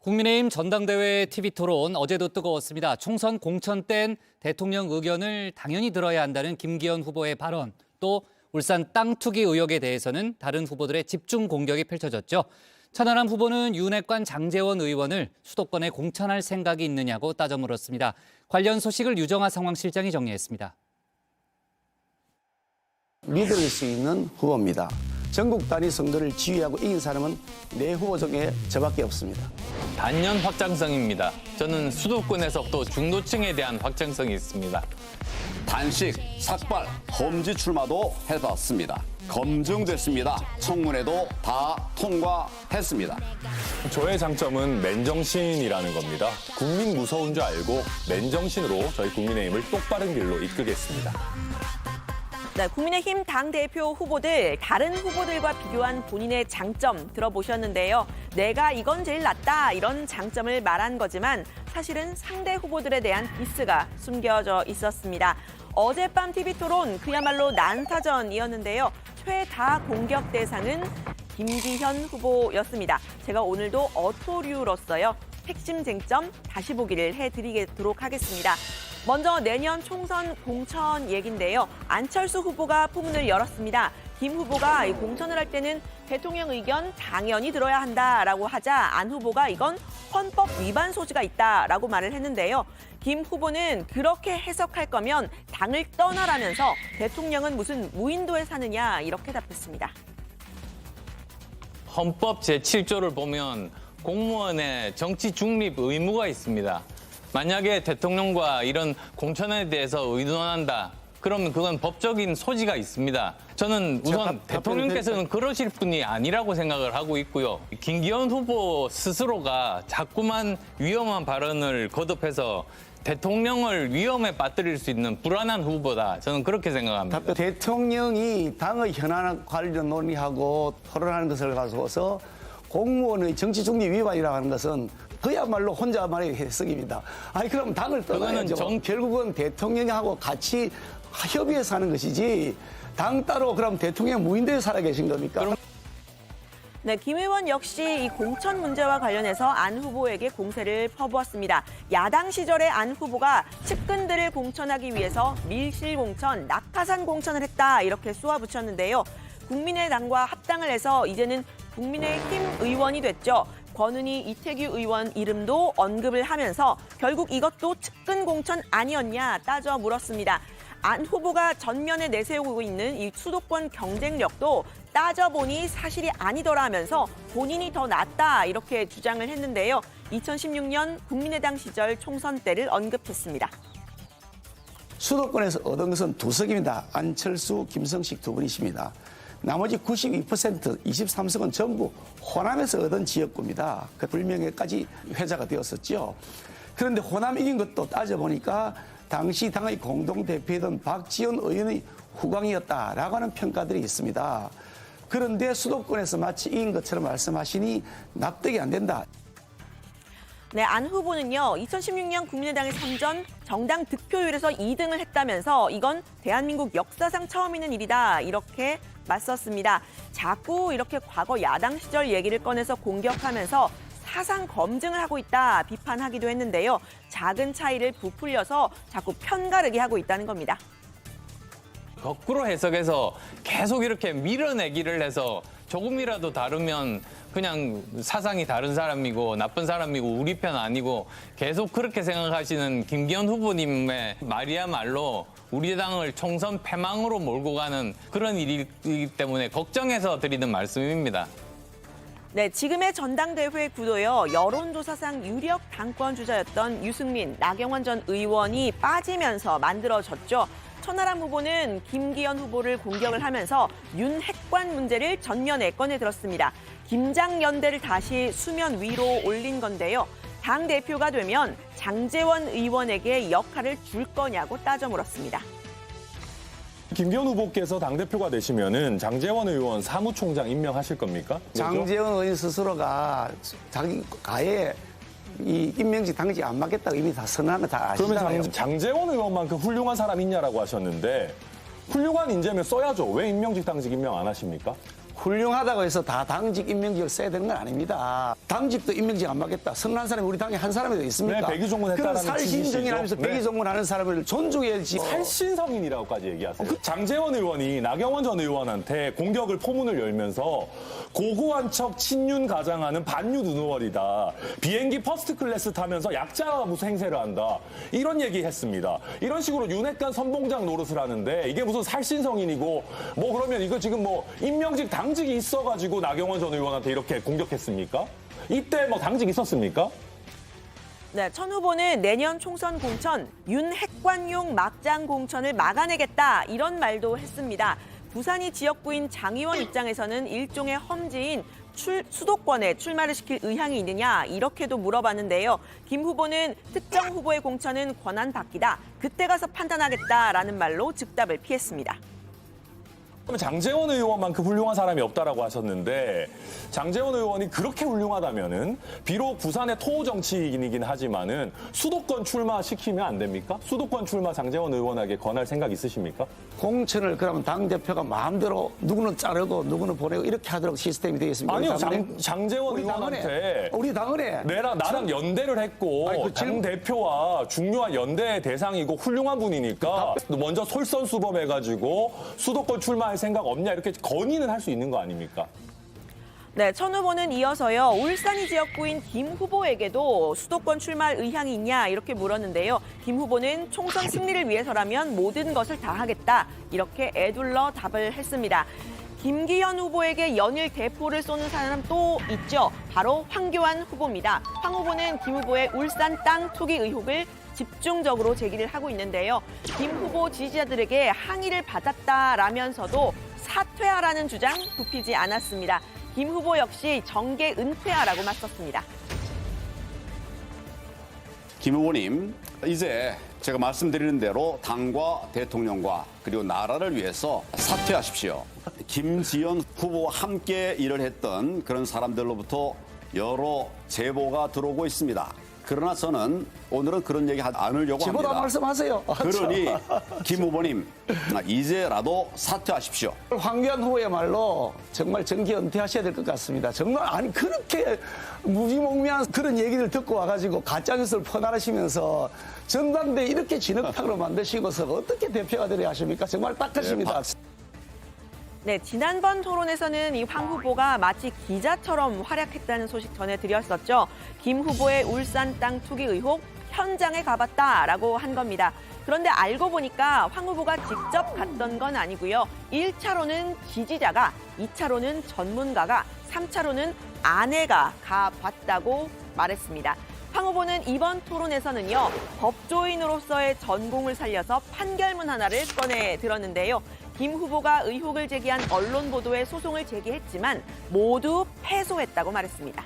국민의힘 전당대회 TV토론 어제도 뜨거웠습니다. 총선 공천 땐 대통령 의견을 당연히 들어야 한다는 김기현 후보의 발언, 또 울산 땅 투기 의혹에 대해서는 다른 후보들의 집중 공격이 펼쳐졌죠. 천하람 후보는 윤핵관 장제원 의원을 수도권에 공천할 생각이 있느냐고 따져 물었습니다. 관련 소식을 유정아 상황실장이 정리했습니다. 믿을 수 있는 후보입니다. 전국 단위 선거를 지휘하고 이긴 사람은 내 후보 중에 저밖에 없습니다. 단연 확장성입니다. 저는 수도권에서 또 중도층에 대한 확장성이 있습니다. 단식, 삭발, 험지 출마도 해봤습니다. 검증됐습니다. 청문회도 다 통과했습니다. 저의 장점은 맨정신이라는 겁니다. 국민 무서운 줄 알고 맨정신으로 저희 국민의힘을 똑바른 길로 이끌겠습니다. 네, 국민의힘 당대표 후보들, 다른 후보들과 비교한 본인의 장점 들어보셨는데요. 내가 이건 제일 낫다 이런 장점을 말한 거지만 사실은 상대 후보들에 대한 디스가 숨겨져 있었습니다. 어젯밤 TV토론 그야말로 난타전이었는데요. 최다 공격 대상은 김기현 후보였습니다. 제가 오늘도 어토류로서요. 핵심 쟁점 다시 보기를 해드리도록 하겠습니다. 먼저 내년 총선 공천 얘긴데요. 안철수 후보가 포문을 열었습니다. 김 후보가 공천을 할 때는 대통령 의견 당연히 들어야 한다라고 하자 안 후보가 이건 헌법 위반 소지가 있다라고 말을 했는데요. 김 후보는 그렇게 해석할 거면 당을 떠나라면서 대통령은 무슨 무인도에 사느냐 이렇게 답했습니다. 헌법 제7조를 보면 공무원의 정치 중립 의무가 있습니다. 만약에 대통령과 이런 공천에 대해서 의논한다. 그러면 그건 법적인 소지가 있습니다. 저는 우선 대통령께서는 그러실 분이 아니라고 생각을 하고 있고요. 김기현 후보 스스로가 자꾸만 위험한 발언을 거듭해서 대통령을 위험에 빠뜨릴 수 있는 불안한 후보다. 저는 그렇게 생각합니다. 대통령이 당의 현안 관련 논의하고 토론하는 것을 가지고서 공무원의 정치 중립 위반이라고 하는 것은 그야말로 혼자만의 해석입니다. 아니 그럼 당을 떠나야죠. 결국은 대통령하고 같이 협의해서 하는 것이지 당 따로 그럼 대통령 무인도에 살아 계신 겁니까? 네, 김 의원 역시 이 공천 문제와 관련해서 안 후보에게 공세를 퍼부었습니다. 야당 시절에 안 후보가 측근들을 공천하기 위해서 밀실 공천, 낙하산 공천을 했다 이렇게 쏘아붙였는데요. 국민의당과 합당을 해서 이제는 국민의힘 의원이 됐죠. 권은희, 이태규 의원 이름도 언급을 하면서 결국 이것도 측근 공천 아니었냐 따져 물었습니다. 안 후보가 전면에 내세우고 있는 이 수도권 경쟁력도 따져보니 사실이 아니더라면서 본인이 더 낫다 이렇게 주장을 했는데요. 2016년 국민의당 시절 총선 때를 언급했습니다. 수도권에서 얻은 것은 두 석입니다. 안철수, 김성식 두 분이십니다. 나머지 92%, 23석은 전부 호남에서 얻은 지역구입니다. 그 불명예까지 회자가 되었었죠. 그런데 호남 이긴 것도 따져보니까 당시 당의 공동대표였던 박지원 의원의 후광이었다라고 하는 평가들이 있습니다. 그런데 수도권에서 마치 이긴 것처럼 말씀하시니 납득이 안 된다. 네, 안 후보는요. 2016년 국민의당의 3전 정당 득표율에서 2등을 했다면서 이건 대한민국 역사상 처음 있는 일이다 이렇게 맞섰습니다. 자꾸 이렇게 과거 야당 시절 얘기를 꺼내서 공격하면서 사상 검증을 하고 있다 비판하기도 했는데요. 작은 차이를 부풀려서 자꾸 편가르기 하고 있다는 겁니다. 거꾸로 해석해서 계속 이렇게 밀어내기를 해서 조금이라도 다르면 그냥 사상이 다른 사람이고 나쁜 사람이고 우리 편 아니고 계속 그렇게 생각하시는 김기현 후보님의 말이야말로 우리 당을 총선 패망으로 몰고 가는 그런 일이기 때문에 걱정해서 드리는 말씀입니다. 네, 지금의 전당대회 구도요. 여론조사상 유력 당권 주자였던 유승민, 나경원 전 의원이 빠지면서 만들어졌죠. 천하람 후보는 김기현 후보를 공격을 하면서 윤핵관 문제를 전면에 꺼내들었습니다. 김장연대를 다시 수면 위로 올린 건데요. 당대표가 되면 장제원 의원에게 역할을 줄 거냐고 따져 물었습니다. 김기현 후보께서 당대표가 되시면은 장제원 의원 사무총장 임명하실 겁니까? 장제원 의원 스스로가 자기 가에 이 임명직 당직 안 맞겠다고 이미 다 선언한 거 다 아시잖아요. 그러면 장제원 의원만큼 훌륭한 사람 있냐라고 하셨는데 훌륭한 인재면 써야죠. 왜 임명직 당직 임명 안 하십니까? 훌륭하다고 해서 다 당직 임명직을 써야 되는 건 아닙니다. 당직도 임명직 안 받겠다. 선한 사람이 우리 당에 한 사람이 더 있습니까? 네, 백의종군했다라는 그런 살신정의하면서 취지시죠. 네. 백의종군하는 사람을 존중해야지. 살신성인이라고까지 얘기하세요. 장제원 의원이 나경원 전 의원한테 공격을 포문을 열면서 고고한 척 친윤 가장하는 반윤 의원이다. 비행기 퍼스트 클래스 타면서 약자 무슨 행세를 한다. 이런 얘기했습니다. 이런 식으로 윤핵관 선봉장 노릇을 하는데 이게 무슨 살신성인이고 뭐 그러면 이거 지금 뭐 임명직 당직이 있어가지고 나경원 전 의원한테 이렇게 공격했습니까? 이때 뭐 당직 있었습니까? 네, 천 후보는 내년 총선 공천 윤핵관용 막장 공천을 막아내겠다 이런 말도 했습니다. 부산이 지역구인 장 의원 입장에서는 일종의 험지인 수도권에 출마를 시킬 의향이 있느냐 이렇게도 물어봤는데요. 김 후보는 특정 후보의 공천은 권한받기다. 그때 가서 판단하겠다라는 말로 즉답을 피했습니다. 그러면 장제원 의원만큼 훌륭한 사람이 없다라고 하셨는데 장제원 의원이 그렇게 훌륭하다면은 비록 부산의 토호 정치인이긴 하지만은 수도권 출마시키면 안 됩니까? 수도권 출마 장제원 의원에게 권할 생각 있으십니까? 공천을 그러면 당대표가 마음대로 누구는 자르고 누구는 보내고 이렇게 하도록 시스템이 되어 있습니다. 아니요, 우리 당은에. 장제원 의원한테 우리 당은에 나랑 연대를 했고 아니, 그 당 대표와 중요한 연대 대상이고 훌륭한 분이니까 먼저 솔선수범해가지고 수도권 출마할 생각 없냐 이렇게 건의는 할 수 있는 거 아닙니까? 네, 천 후보는 이어서요. 울산이 지역구인 김 후보에게도 수도권 출마할 의향이 있냐 이렇게 물었는데요. 김 후보는 총선 승리를 위해서라면 모든 것을 다 하겠다 이렇게 애둘러 답을 했습니다. 김기현 후보에게 연일 대포를 쏘는 사람 또 있죠. 바로 황교안 후보입니다. 황 후보는 김 후보의 울산 땅 투기 의혹을 집중적으로 제기를 하고 있는데요. 김 후보 지지자들에게 항의를 받았다라면서도 사퇴하라는 주장 굽히지 않았습니다. 김 후보 역시 정계 은퇴하라고 맞섰습니다. 김 후보님, 이제 제가 말씀드리는 대로 당과 대통령과 그리고 나라를 위해서 사퇴하십시오. 김지현 후보와 함께 일을 했던 그런 사람들로부터 여러 제보가 들어오고 있습니다. 그러나 저는 오늘은 그런 얘기 하지 않으려고 지보다 합니다. 말씀하세요. 그러니 김 후보님, 이제라도 사퇴하십시오. 황교안 후보야말로 정말 정계 은퇴하셔야 될 것 같습니다. 정말 아니 그렇게 무지몽매한 그런 얘기를 듣고 와가지고 가짜뉴스를 퍼나르시면서 전당대 이렇게 진흙탕으로 만드시고서 어떻게 대표가 되려 하십니까? 정말 딱하십니다. 네, 지난번 토론에서는 이 황 후보가 마치 기자처럼 활약했다는 소식 전해드렸었죠. 김 후보의 울산 땅 투기 의혹 현장에 가봤다라고 한 겁니다. 그런데 알고 보니까 황 후보가 직접 갔던 건 아니고요. 1차로는 지지자가, 2차로는 전문가가, 3차로는 아내가 가봤다고 말했습니다. 황 후보는 이번 토론에서는요, 법조인으로서의 전공을 살려서 판결문 하나를 꺼내 들었는데요. 김 후보가 의혹을 제기한 언론 보도에 소송을 제기했지만 모두 패소했다고 말했습니다.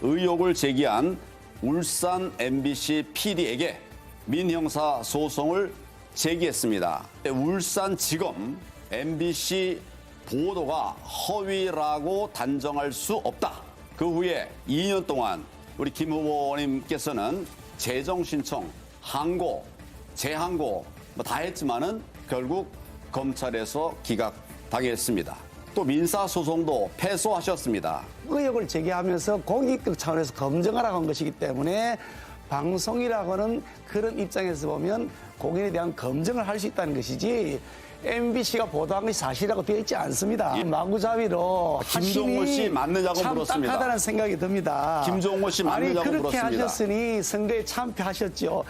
의혹을 제기한 울산 MBC PD에게 민형사 소송을 제기했습니다. 울산지검 MBC 보도가 허위라고 단정할 수 없다. 그 후에 2년 동안 우리 김 후보님께서는 재정 신청, 항고, 재항고 다 했지만은 결국 검찰에서 기각당했습니다. 또 민사소송도 패소하셨습니다. 의혹을 제기하면서 공익적 차원에서 검증하라고 한 것이기 때문에 방송이라고는 그런 입장에서 보면 공인에 대한 검증을 할 수 있다는 것이지 MBC가 보도한 것이 사실이라고 되어 있지 않습니다. 마구잡이로 김종호 씨 맞느냐고 참 물었습니다. 딱하다는 생각이 듭니다. 김종호 씨 맞느냐고 아니, 그렇게 물었습니다. 하셨으니 선거에 참패하셨죠.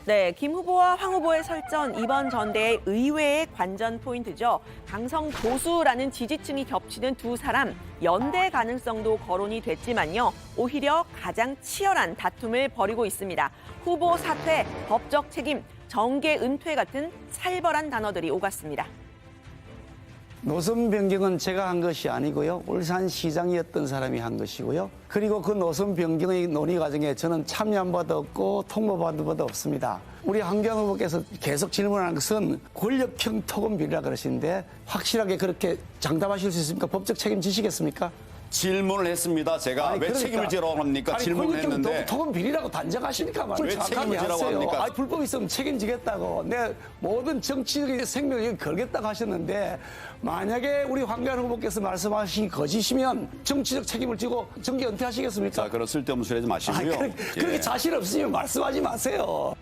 네, 김 후보와 황 후보의 설전 이번 전대의 의외의 관전 포인트죠. 강성 보수라는 지지층이 겹치는 두 사람 연대 가능성도 거론이 됐지만요. 오히려 가장 치열한 다툼을 벌이고 있습니다. 후보 사퇴, 법적 책임, 정계 은퇴 같은 살벌한 단어들이 오갔습니다. 노선 변경은 제가 한 것이 아니고요. 울산시장이었던 사람이 한 것이고요. 그리고 그 노선 변경의 논의 과정에 저는 참여한 바도 없고 통보받은 바도 없습니다. 우리 황교안 후보께서 계속 질문하는 것은 권력형 토건 비리라 그러시는데 확실하게 그렇게 장담하실 수 있습니까? 법적 책임 지시겠습니까? 질문을 했습니다. 제가 아니, 왜 그러니까. 책임을 지라고 합니까? 아니, 질문을 했는데 토건 비리라고 단정하시니까 말을 왜 정확하게 책임을 지라고 하세요. 합니까? 아니, 불법 있으면 책임지겠다고 내 모든 정치적인 생명을 걸겠다고 하셨는데 만약에 우리 황교안 후보께서 말씀하신 거짓이면 정치적 책임을 지고 정계 은퇴하시겠습니까? 자, 그런 쓸데없는 소리 하지 마시고요. 그렇게 예. 자신 없으면 말씀하지 마세요.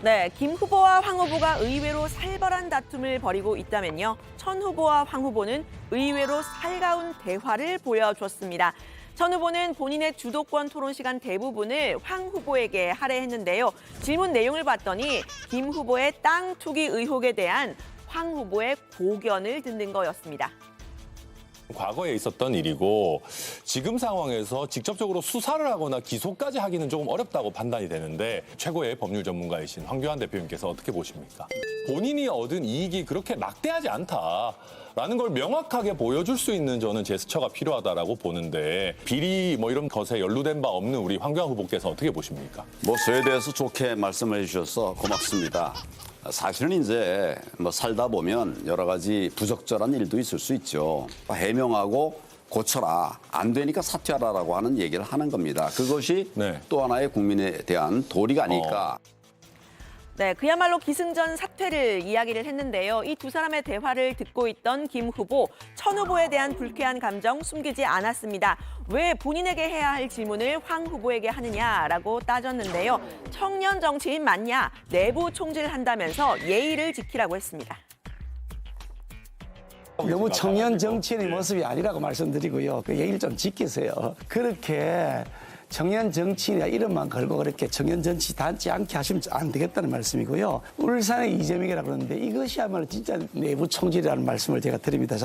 네, 김 후보와 황 후보가 의외로 살벌한 다툼을 벌이고 있다면요. 천 후보와 황 후보는 의외로 살가운 대화를 보여줬습니다. 천 후보는 본인의 주도권 토론 시간 대부분을 황 후보에게 할애했는데요. 질문 내용을 봤더니 김 후보의 땅 투기 의혹에 대한 황 후보의 고견을 듣는 거였습니다. 과거에 있었던 일이고 지금 상황에서 직접적으로 수사를 하거나 기소까지 하기는 조금 어렵다고 판단이 되는데 최고의 법률 전문가이신 황교안 대표님께서 어떻게 보십니까? 본인이 얻은 이익이 그렇게 막대하지 않다라는 걸 명확하게 보여줄 수 있는 저는 제스처가 필요하다라고 보는데 비리 뭐 이런 것에 연루된 바 없는 우리 황교안 후보께서 어떻게 보십니까? 뭐 저에 대해서 좋게 말씀해 주셔서 고맙습니다. 사실은 이제 뭐 살다 보면 여러 가지 부적절한 일도 있을 수 있죠. 해명하고 고쳐라. 안 되니까 사퇴하라라고 하는 얘기를 하는 겁니다. 그것이 네. 또 하나의 국민에 대한 도리가 아닐까. 네, 그야말로 기승전 사퇴를 이야기를 했는데요. 이 두 사람의 대화를 듣고 있던 김 후보, 천 후보에 대한 불쾌한 감정 숨기지 않았습니다. 왜 본인에게 해야 할 질문을 황 후보에게 하느냐라고 따졌는데요. 청년 정치인 맞냐? 내부 총질한다면서 예의를 지키라고 했습니다. 너무 청년 정치인의 모습이 아니라고 말씀드리고요. 그 예의를 좀 지키세요. 그렇게 청년 정치인이라 이름만 걸고 그렇게 청년 정치 닿지 않게 하시면 안 되겠다는 말씀이고요. 울산의 이재명이라고 그러는데 이것이야말로 진짜 내부 총질이라는 말씀을 제가 드립니다.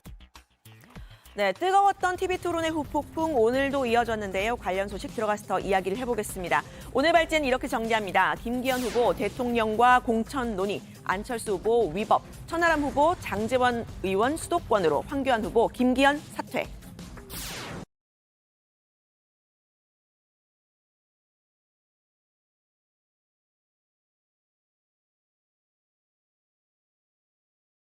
네, 뜨거웠던 TV 토론의 후폭풍 오늘도 이어졌는데요. 관련 소식 들어가서 더 이야기를 해보겠습니다. 오늘 발제는 이렇게 정리합니다. 김기현 후보 대통령과 공천 논의, 안철수 후보 위법, 천하람 후보 장제원 의원 수도권으로, 황교안 후보 김기현 사퇴.